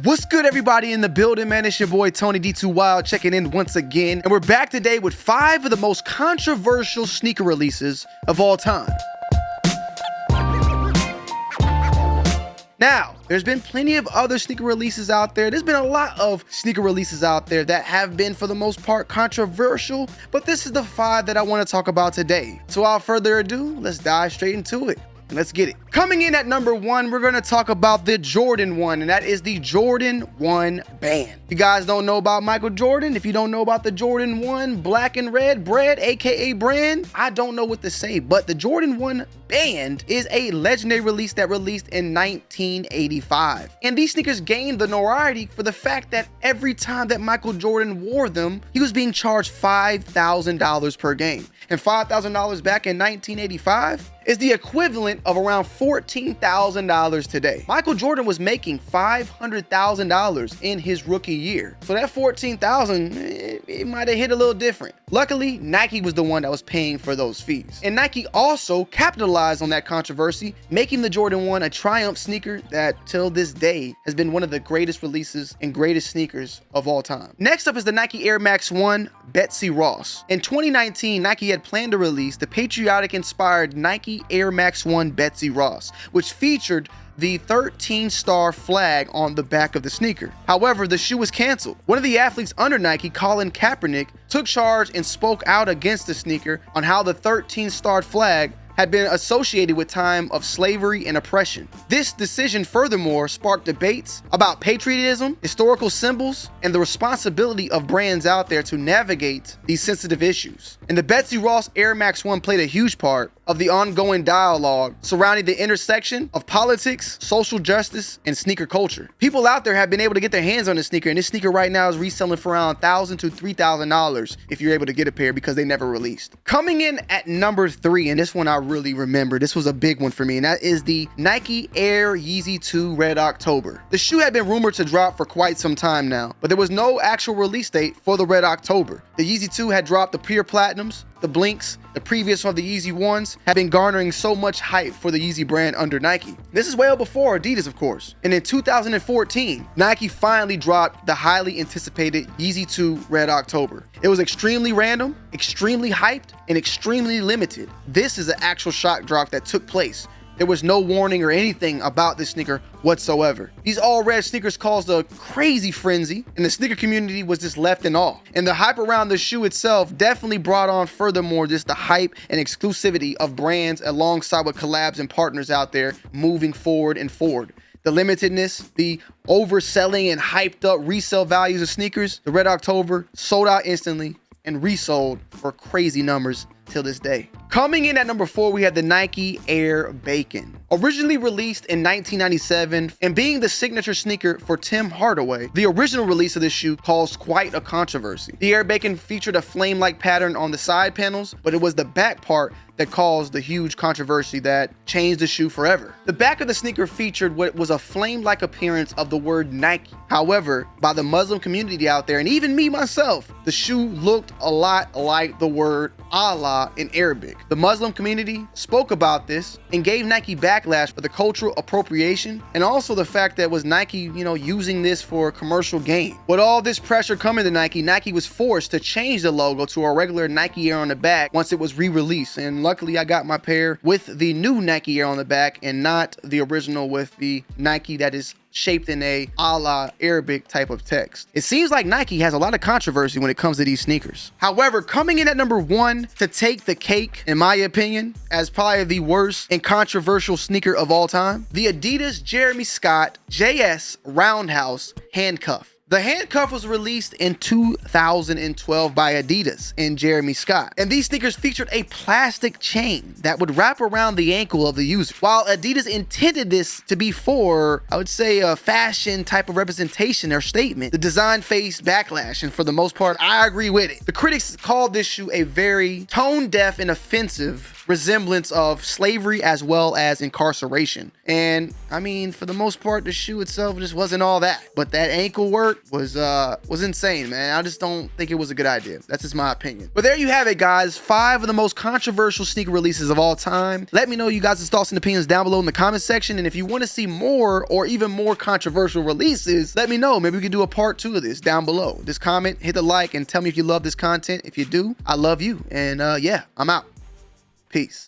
What's good, everybody in the building, man? It's your boy Tony D2 Wild checking in once again, and we're back today with 5 of the most controversial sneaker releases of all time. Now, there's been plenty of other sneaker releases out there. There's been a lot of sneaker releases out there that have been, for the most part, controversial, but this is the 5 that I want to talk about today. So without further ado, let's dive straight into it. Let's get it. Coming in at number 1, we're going to talk about the Jordan 1, and that is the Jordan 1 band. If you guys don't know about Michael Jordan, if you don't know about the Jordan 1 black and red bread, aka brand, I don't know what to say, but the Jordan 1 band is a legendary release that released in 1985. And these sneakers gained the notoriety for the fact that every time that Michael Jordan wore them, he was being charged $5,000 per game. And $5,000 back in 1985 is the equivalent of around $14,000 today. Michael Jordan was making $500,000 in his rookie year. So that $14,000, it might have hit a little different. Luckily, Nike was the one that was paying for those fees. And Nike also capitalized on that controversy, making the Jordan 1 a triumph sneaker that till this day has been one of the greatest releases and greatest sneakers of all time. Next up is the Nike Air Max 1 Betsy Ross. In 2019, Nike had planned to release the patriotic-inspired Nike Air Max 1 Betsy Ross, which featured the 13-star flag on the back of the sneaker. However, the shoe was canceled. One of the athletes under Nike, Colin Kaepernick, took charge and spoke out against the sneaker on how the 13-star flag had been associated with time of slavery and oppression. This decision furthermore sparked debates about patriotism, historical symbols, and the responsibility of brands out there to navigate these sensitive issues. And the Betsy Ross Air Max 1 played a huge part of the ongoing dialogue surrounding the intersection of politics, social justice, and sneaker culture. People out there have been able to get their hands on this sneaker, and this sneaker right now is reselling for around $1,000 to $3,000 if you're able to get a pair because they never released. Coming in at number 3, and this one I really remember, this was a big one for me, and that is the Nike Air Yeezy 2 Red October. The shoe had been rumored to drop for quite some time now, but there was no actual release date for the Red October. The Yeezy 2 had dropped the pure platinums, the blinks, the previous one, the Yeezy 1s, had been garnering so much hype for the Yeezy brand under Nike. This is well before Adidas, of course. And in 2014, Nike finally dropped the highly anticipated Yeezy 2 Red October. It was extremely random, extremely hyped, and extremely limited. This is an actual shock drop that took place. There was no warning or anything about this sneaker whatsoever. These all red sneakers caused a crazy frenzy, and the sneaker community was just left in awe. And the hype around the shoe itself definitely brought on furthermore just the hype and exclusivity of brands alongside with collabs and partners out there moving forward and forward. The limitedness, the overselling and hyped up resale values of sneakers, the Red October sold out instantly and resold for crazy numbers till this day. Coming in at number 4, we had the Nike Air Bacon. Originally released in 1997 and being the signature sneaker for Tim Hardaway, the original release of this shoe caused quite a controversy. The Air Bacon featured a flame-like pattern on the side panels, but it was the back part that caused the huge controversy that changed the shoe forever. The back of the sneaker featured what was a flame-like appearance of the word Nike. However, by the Muslim community out there, and even me myself, the shoe looked a lot like the word Allah in Arabic. The Muslim community spoke about this and gave Nike backlash for the cultural appropriation and also the fact that was Nike, using this for commercial gain. With all this pressure coming to Nike, Nike was forced to change the logo to a regular Nike Air on the back once it was re-released. And luckily I got my pair with the new Nike Air on the back and not the original with the Nike that is shaped in a Allah Arabic type of text. It seems like Nike has a lot of controversy when it comes to these sneakers. However, coming in at number 1 to take the cake, in my opinion, as probably the worst and controversial sneaker of all time, the Adidas Jeremy Scott JS Roundhouse Handcuff. The handcuff was released in 2012 by Adidas and Jeremy Scott. And these sneakers featured a plastic chain that would wrap around the ankle of the user. While Adidas intended this to be for, I would say, a fashion type of representation or statement, the design faced backlash, and for the most part, I agree with it. The critics called this shoe a very tone-deaf and offensive resemblance of slavery as well as incarceration. And I mean, for the most part, the shoe itself just wasn't all that. But that ankle work was insane, man. I just don't think it was a good idea. That's just my opinion. But there you have it, guys. 5 of the most controversial sneaker releases of all time. Let me know you guys' thoughts and opinions down below in the comment section. And if you want to see more or even more controversial releases, let me know. Maybe we could do a part 2 of this down below. Just comment, hit the like, and tell me if you love this content. If you do, I love you. And yeah, I'm out. Peace.